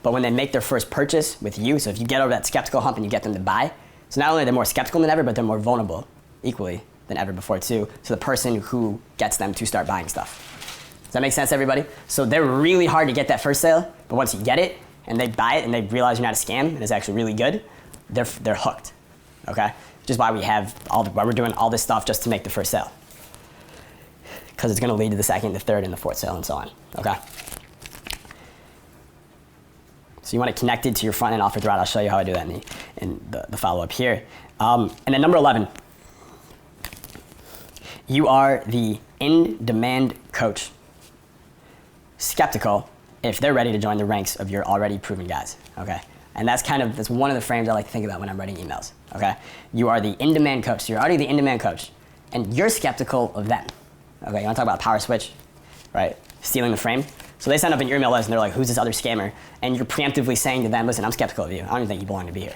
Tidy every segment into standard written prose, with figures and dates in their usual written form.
But when they make their first purchase with you, so if you get over that skeptical hump and you get them to buy, so not only are they more skeptical than ever, but they're more vulnerable equally than ever before too, to the person who gets them to start buying stuff. Does that make sense, everybody? So they're really hard to get that first sale, but once you get it and they buy it and they realize you're not a scam and it's actually really good, they're hooked, okay? Which is why why we're doing all this stuff just to make the first sale. Because it's gonna lead to the second, the third, and the fourth sale and so on, okay? So you want to connect it to your front end offer thread. I'll show you how I do that in the follow-up here. And then number 11, you are the in-demand coach. Skeptical if they're ready to join the ranks of your already proven guys, okay? And that's one of the frames I like to think about when I'm writing emails, okay? You are the in-demand coach. So you're already the in-demand coach, and you're skeptical of them, okay? You want to talk about power switch, right? Stealing the frame. So they sign up in your email list and they're like, who's this other scammer? And you're preemptively saying to them, listen, I'm skeptical of you. I don't even think you belong to be here.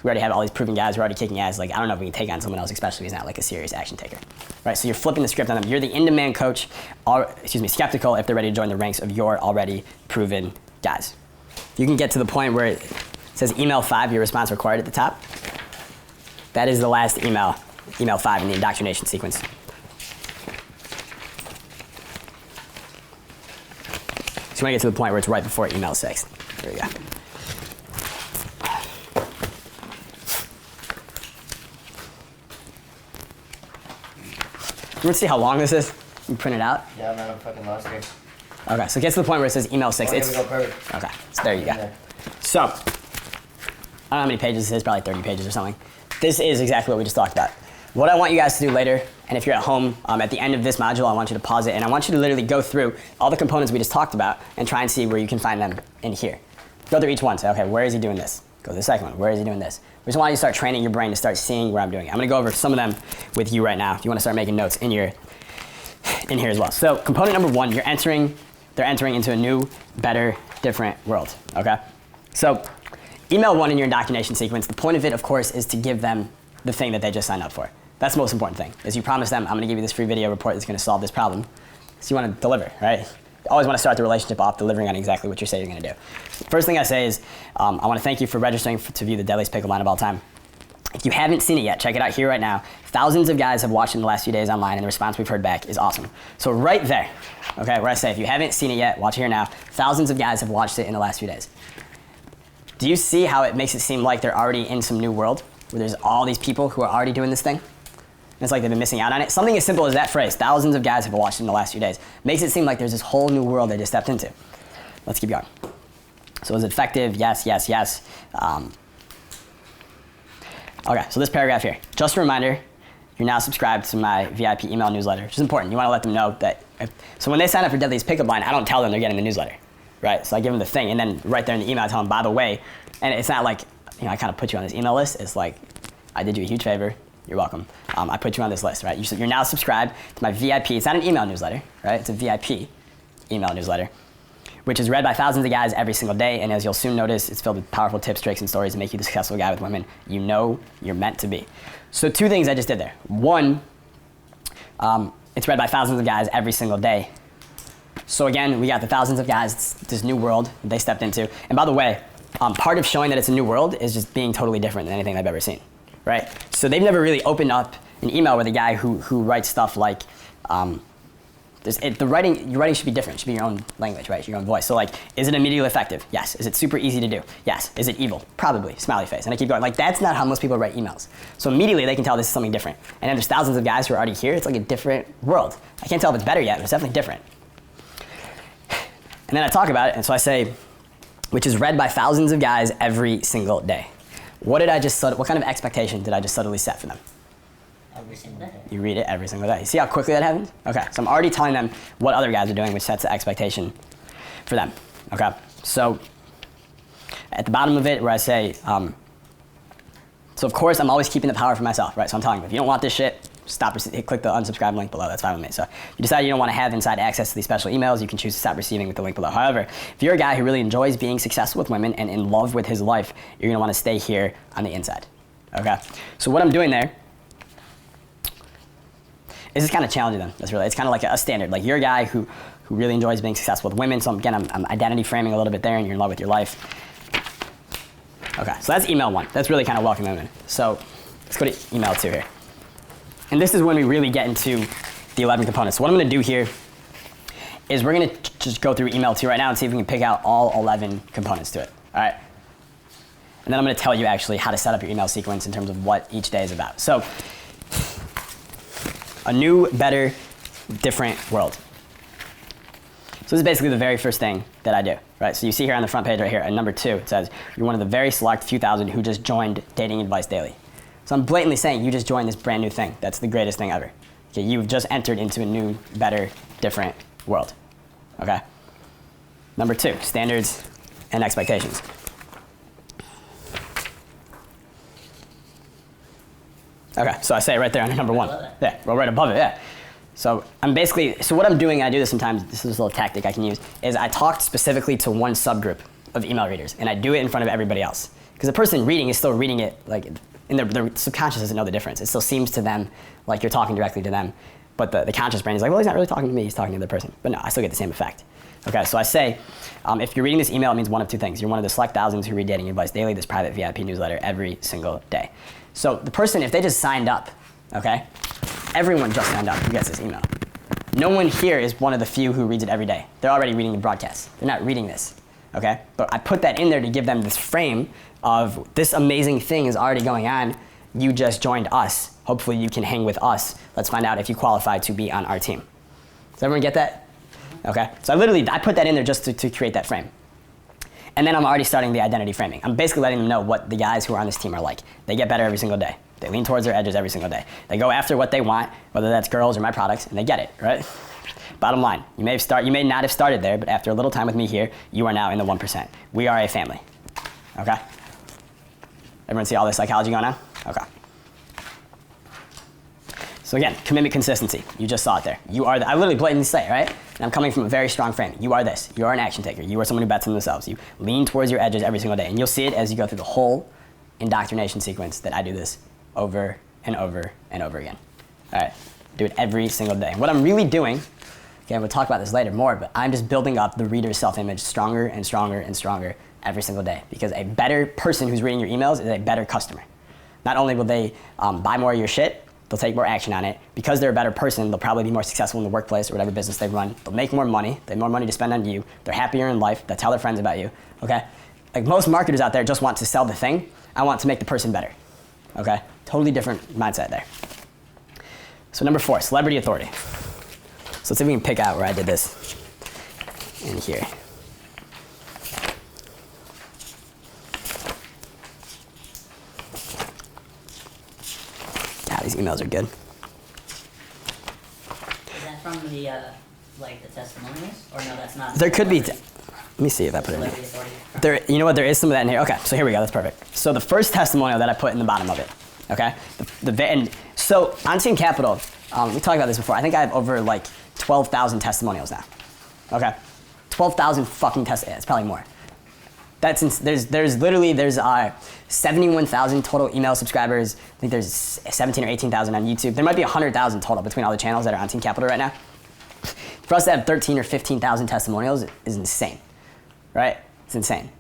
We already have all these proven guys. We're already kicking ass. Like, I don't know if we can take on someone else, especially if he's not like a serious action taker. Right? So you're flipping the script on them. You're the in-demand coach, skeptical if they're ready to join the ranks of your already proven guys. You can get to the point where it says email 5, your response required at the top. That is the last email 5 in the indoctrination sequence. So you want to get to the point where it's right before email 6. There we go. You want to see how long this is? You print it out? Yeah, man, I'm fucking lost here. Okay, so it gets to the point where it says email 6. Oh, here we go, perfect. Okay, so there you go. So, I don't know how many pages this is, probably 30 pages or something. This is exactly what we just talked about. What I want you guys to do later, and if you're at home, at the end of this module, I want you to pause it, and I want you to literally go through all the components we just talked about and try and see where you can find them in here. Go through each one, say, okay, where is he doing this? Go to the second one, where is he doing this? We just want you to start training your brain to start seeing where I'm doing it. I'm gonna go over some of them with you right now if you wanna start making notes in here as well. So component number 1, they're entering into a new, better, different world, okay? So email 1 in your indoctrination sequence, the point of it, of course, is to give them the thing that they just signed up for. That's the most important thing, is you promise them, I'm gonna give you this free video report that's gonna solve this problem. So you wanna deliver, right? You always wanna start the relationship off delivering on exactly what you say you're gonna do. First thing I say is, I wanna thank you for registering to view the deadliest pickle line of all time. If you haven't seen it yet, check it out here right now. Thousands of guys have watched it in the last few days online, and the response we've heard back is awesome. So right there, okay, where I say, if you haven't seen it yet, watch it here now. Thousands of guys have watched it in the last few days. Do you see how it makes it seem like they're already in some new world, where there's all these people who are already doing this thing? And it's like they've been missing out on it. Something as simple as that phrase, thousands of guys have watched it in the last few days, makes it seem like there's this whole new world they just stepped into. Let's keep going. So is it effective? Yes, yes, yes. Okay, so this paragraph here. Just a reminder, you're now subscribed to my VIP email newsletter, which is important. You want to let them know that. So when they sign up for Deadliest Pickup Line, I don't tell them they're getting the newsletter, right? So I give them the thing, and then right there in the email, I tell them, by the way, and it's not like, I kind of put you on this email list. It's like, I did you a huge favor. You're welcome. I put you on this list, right? You're now subscribed to my VIP. It's not an email newsletter, right? It's a VIP email newsletter, which is read by thousands of guys every single day. And as you'll soon notice, it's filled with powerful tips, tricks, and stories to make you the successful guy with women you know you're meant to be. So 2 things I just did there. 1, it's read by thousands of guys every single day. So again, we got the thousands of guys, this new world they stepped into. And by the way, part of showing that it's a new world is just being totally different than anything they've ever seen, right? So they've never really opened up an email with a guy who writes stuff like, your writing should be different. It should be your own language, right? Your own voice. So like, is it immediately effective? Yes. Is it super easy to do? Yes. Is it evil? Probably. Smiley face. And I keep going. Like, that's not how most people write emails. So immediately they can tell this is something different. And then there's thousands of guys who are already here. It's like a different world. I can't tell if it's better yet, but it's definitely different. And then I talk about it, and so I say, which is read by thousands of guys every single day. What kind of expectation did I just subtly set for them? Every single day. You read it every single day. You see how quickly that happens? Okay, so I'm already telling them what other guys are doing, which sets the expectation for them. Okay, so at the bottom of it where I say, so of course I'm always keeping the power for myself, right? So I'm telling them, if you don't want this shit, click the unsubscribe link below, that's fine with me. So if you decide you don't want to have inside access to these special emails, you can choose to stop receiving with the link below. However, if you're a guy who really enjoys being successful with women and in love with his life, you're gonna want to stay here on the inside, okay? So what I'm doing there, this is kind of challenging them. It's kind of like a standard. Like, you're a guy who who really enjoys being successful with women. So again, I'm identity framing a little bit there, and you're in love with your life. Okay, so that's email 1. That's really kind of welcoming women. So let's go to email 2 here. And this is when we really get into the 11 components. So what I'm going to do here is we're going to just go through email 2 right now and see if we can pick out all 11 components to it. All right? And then I'm going to tell you actually how to set up your email sequence in terms of what each day is about. So a new, better, different world. So this is basically the very first thing that I do, right? So you see here on the front page right here, at number 2, it says, you're one of the very select few thousand who just joined Dating Advice Daily. So I'm blatantly saying you just joined this brand new thing. That's the greatest thing ever. Okay, you've just entered into a new, better, different world. Okay? Number 2, standards and expectations. Okay, so I say it right there under number 1. Yeah, well, right above it, yeah. So what I'm doing, and I do this sometimes, this is a little tactic I can use, is I talk specifically to one subgroup of email readers, and I do it in front of everybody else. Because the person reading is still reading it, like, and their subconscious doesn't know the difference. It still seems to them like you're talking directly to them, but the conscious brain is like, well, he's not really talking to me, he's talking to the other person. But no, I still get the same effect. Okay, so I say, if you're reading this email, it means one of 2 things. You're one of the select thousands who read Dating Advice Daily, this private VIP newsletter, every single day. So the person, if they just signed up, okay, everyone just signed up who gets this email. No one here is one of the few who reads it every day. They're already reading the broadcast. They're not reading this, okay? But I put that in there to give them this frame of this amazing thing is already going on. You just joined us. Hopefully you can hang with us. Let's find out if you qualify to be on our team. Does everyone get that? Okay, so I put that in there just to create that frame. And then I'm already starting the identity framing. I'm basically letting them know what the guys who are on this team are like. They get better every single day. They lean towards their edges every single day. They go after what they want, whether that's girls or my products, and they get it, right? Bottom line, you may not have started there, but after a little time with me here, you are now in the 1%. We are a family, okay? Everyone see all this psychology going on? Okay. So again, commitment, consistency. You just saw it there. You are I literally blatantly say it, right? And I'm coming from a very strong frame. You are this. You are an action taker. You are someone who bets on themselves. You lean towards your edges every single day. And you'll see it as you go through the whole indoctrination sequence that I do this over and over and over again. All right, do it every single day. What I'm really doing, okay, we'll talk about this later more, but I'm just building up the reader's self-image stronger and stronger and stronger every single day, because a better person who's reading your emails is a better customer. Not only will they buy more of your shit, they'll take more action on it. Because they're a better person, they'll probably be more successful in the workplace or whatever business they run. They'll make more money. They have more money to spend on you. They're happier in life. They'll tell their friends about you, okay? Like most marketers out there just want to sell the thing. I want to make the person better, okay? Totally different mindset there. So number 4, celebrity authority. So let's see if we can pick out where I did this in here. These emails are good. Is that from the like the testimonials, or no? That's not. There could be. Let me see if I put it in here. There, you know what? There is some of that in here. Okay, so here we go. That's perfect. So the first testimonial that I put in the bottom of it. Okay. And so on Team Capital, we talked about this before. I think I have over like 12,000 testimonials now. Okay. 12,000 fucking testimonials. It's probably more. There's 71,000 total email subscribers. I think there's 17 or 18,000 on YouTube. There might be 100,000 total between all the channels that are on Team Capital right now. For us to have 13 or 15,000 testimonials is insane, right? It's insane.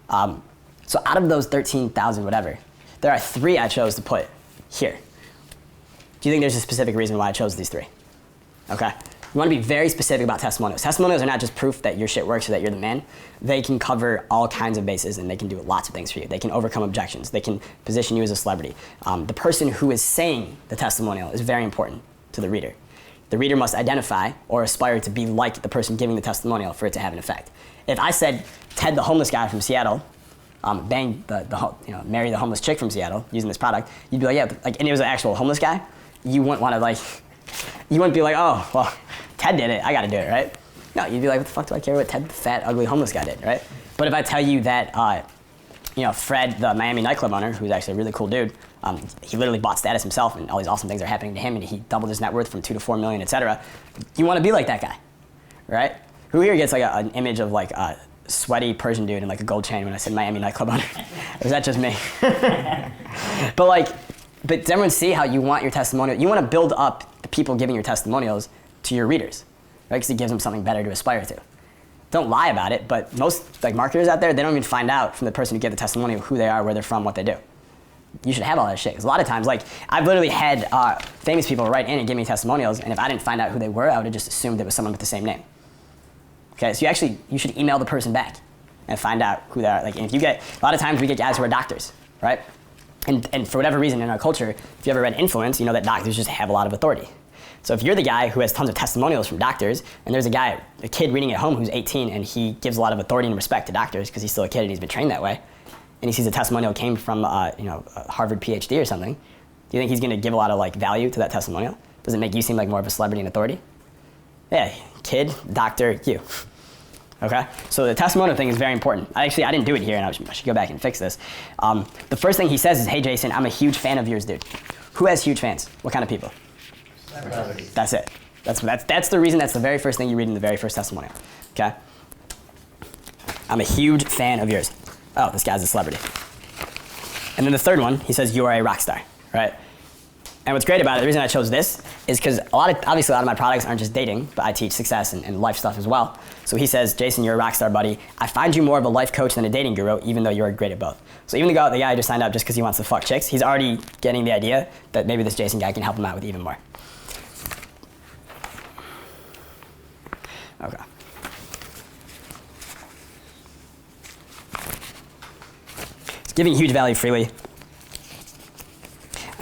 So out of those 13,000 whatever, there are 3 I chose to put here. Do you think there's a specific reason why I chose these 3? Okay. You want to be very specific about testimonials. Testimonials are not just proof that your shit works or that you're the man. They can cover all kinds of bases, and they can do lots of things for you. They can overcome objections. They can position you as a celebrity. The person who is saying the testimonial is very important to the reader. The reader must identify or aspire to be like the person giving the testimonial for it to have an effect. If I said Ted, the homeless guy from Seattle, marry the homeless chick from Seattle using this product, you'd be like, yeah, like, and it was an actual homeless guy, you wouldn't want to you wouldn't be like, oh, well, Ted did it, I gotta do it, right? No, you'd be like, what the fuck do I care what Ted, the fat, ugly, homeless guy did, right? But if I tell you that, Fred, the Miami nightclub owner, who's actually a really cool dude, he literally bought status himself, and all these awesome things are happening to him, and he doubled his net worth from 2 to 4 million, etc. You want to be like that guy, right? Who here gets like an image of like a sweaty Persian dude and like a gold chain when I said Miami nightclub owner? Or is that just me? But does everyone see how you want your testimonial? You want to build up the people giving your testimonials to your readers. right? Because it gives them something better to aspire to. Don't lie about it, but most like marketers out there, they don't even find out from the person who gave the testimonial who they are, where they're from, what they do. You should have all that shit. Because a lot of times, like, I've literally had famous people write in and give me testimonials, and if I didn't find out who they were, I would have just assumed it was someone with the same name. Okay, so you should email the person back and find out who they are. Like, and if you get, a lot of times we get guys who are doctors, right? And for whatever reason in our culture, if you ever read Influence, you know that doctors just have a lot of authority. So if you're the guy who has tons of testimonials from doctors, and there's a kid reading at home who's 18, and he gives a lot of authority and respect to doctors because he's still a kid and he's been trained that way, and he sees a testimonial came from a Harvard PhD or something, do you think he's going to give a lot of like value to that testimonial? Does it make you seem like more of a celebrity and authority? Yeah, kid, doctor, you. Okay, so the testimonial thing is very important. I didn't do it here, and I should go back and fix this. The first thing he says is, "Hey Jason, I'm a huge fan of yours, dude." Who has huge fans? What kind of people? Celebrities. That's it. That's the reason. That's the very first thing you read in the very first testimonial. Okay. I'm a huge fan of yours. Oh, this guy's a celebrity. And then the third one, he says, "You are a rock star," right? And what's great about it, the reason I chose this is because obviously a lot of my products aren't just dating, but I teach success and life stuff as well. So he says, "Jason, you're a rock star, buddy. I find you more of a life coach than a dating guru, even though you're great at both." So even the guy who just signed up just because he wants to fuck chicks, he's already getting the idea that maybe this Jason guy can help him out with even more. Okay. It's giving huge value freely.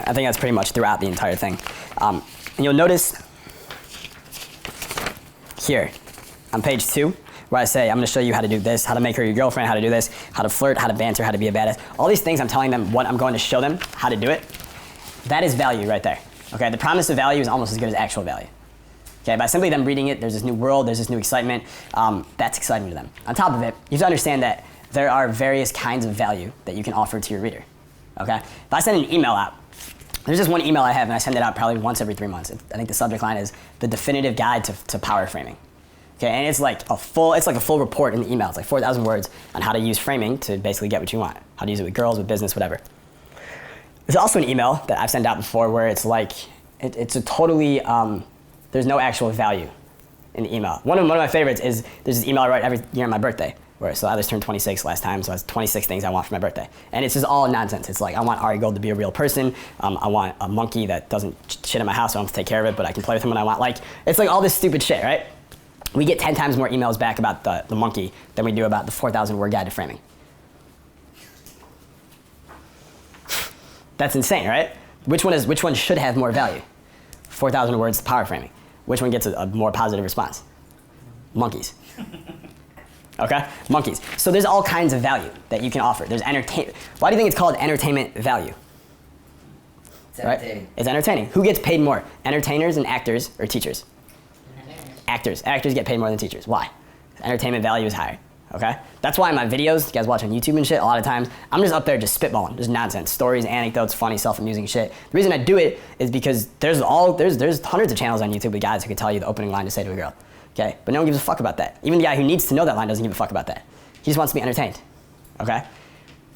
I think that's pretty much throughout the entire thing. And you'll notice here on page 2 where I say, I'm going to show you how to do this, how to make her your girlfriend, how to do this, how to flirt, how to banter, how to be a badass. All these things I'm telling them what I'm going to show them how to do it. That is value right there. Okay, the promise of value is almost as good as actual value. Okay, by simply them reading it, there's this new world, there's this new excitement. That's exciting to them. On top of it, you have to understand that there are various kinds of value that you can offer to your reader. Okay, if I send an email out, there's just one email I have, and I send it out probably once every 3 months. I think the subject line is the definitive guide to power framing. Okay, and it's like a full report in the email. It's like 4,000 words on how to use framing to basically get what you want. How to use it with girls, with business, whatever. There's also an email that I've sent out before where it's like, it's a totally, there's no actual value in the email. One of my favorites is, there's this email I write every year on my birthday. So I just turned 26 last time, so I has 26 things I want for my birthday. And it's just all nonsense. It's like, I want Ari Gold to be a real person. I want a monkey that doesn't shit in my house, so I don't have to take care of it, but I can play with him when I want. Like, it's like all this stupid shit, right? We get 10 times more emails back about the monkey than we do about the 4,000 word guide to framing. That's insane, right? Which one should have more value? 4,000 words to power framing. Which one gets a more positive response? Monkeys. Okay? Monkeys. So there's all kinds of value that you can offer. There's entertainment. Why do you think it's called entertainment value? It's entertaining. Right? It's entertaining. Who gets paid more? Entertainers and actors or teachers? Actors. Actors get paid more than teachers. Why? Entertainment value is higher. Okay? That's why in my videos, you guys watch on YouTube and shit, a lot of times, I'm just up there just spitballing, just nonsense. Stories, anecdotes, funny, self-amusing shit. The reason I do it is because there's hundreds of channels on YouTube with guys who can tell you the opening line to say to a girl. Okay? But no one gives a fuck about that. Even the guy who needs to know that line doesn't give a fuck about that. He just wants to be entertained. Okay?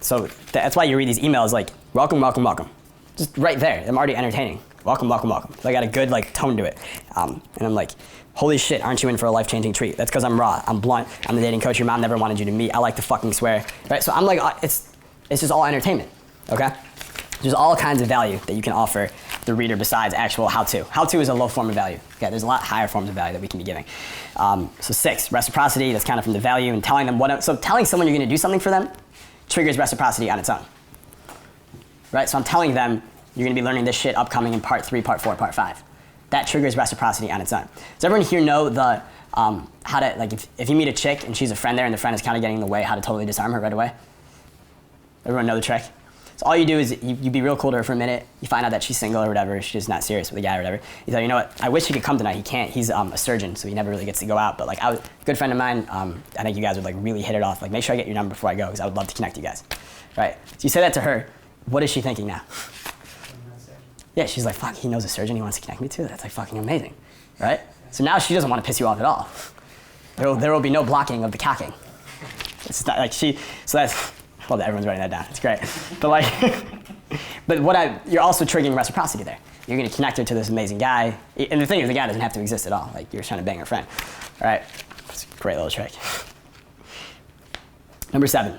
So that's why you read these emails like, welcome, welcome, welcome. Just right there. I'm already entertaining. Welcome, welcome, welcome. So I got a good like tone to it. And I'm like, holy shit, aren't you in for a life-changing treat? That's because I'm raw, I'm blunt, I'm the dating coach your mom never wanted you to meet, I like to fucking swear. Right? So I'm like, it's just all entertainment. Okay? There's all kinds of value that you can offer the reader besides actual how-to. How-to is a low form of value. Okay, there's a lot higher forms of value that we can be giving. So 6, reciprocity, that's kind of from the value and telling them so telling someone you're gonna do something for them triggers reciprocity on its own. Right, so I'm telling them you're gonna be learning this shit upcoming in part 3, part 4, part 5. That triggers reciprocity on its own. Does everyone here know the, how to, like if you meet a chick and she's a friend there and the friend is kind of getting in the way, how to totally disarm her right away? Everyone know the trick? So all you do is you be real cool to her for a minute, you find out that she's single or whatever, she's not serious with a guy or whatever. You tell her, you know what, I wish he could come tonight, he can't, he's a surgeon, so he never really gets to go out, but like a good friend of mine, I think you guys would like really hit it off, like make sure I get your number before I go, because I would love to connect you guys. Right, so you say that to her, what is she thinking now? Yeah, she's like, fuck, he knows a surgeon he wants to connect me to, that's like fucking amazing, right? So now she doesn't want to piss you off at all. There will be no blocking of the cocking. It's not like so that's, well, everyone's writing that down, it's great. But like, you're also triggering reciprocity there. You're going to connect her to this amazing guy. And the thing is, the guy doesn't have to exist at all. Like, you're trying to bang her friend. All right. That's a great little trick. Number 7,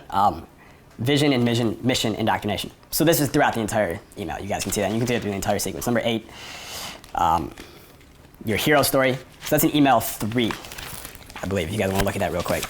vision and mission indoctrination. So this is throughout the entire email. You guys can see that. And you can see it through the entire sequence. Number 8, your hero story. So that's in email 3, I believe. You guys want to look at that real quick.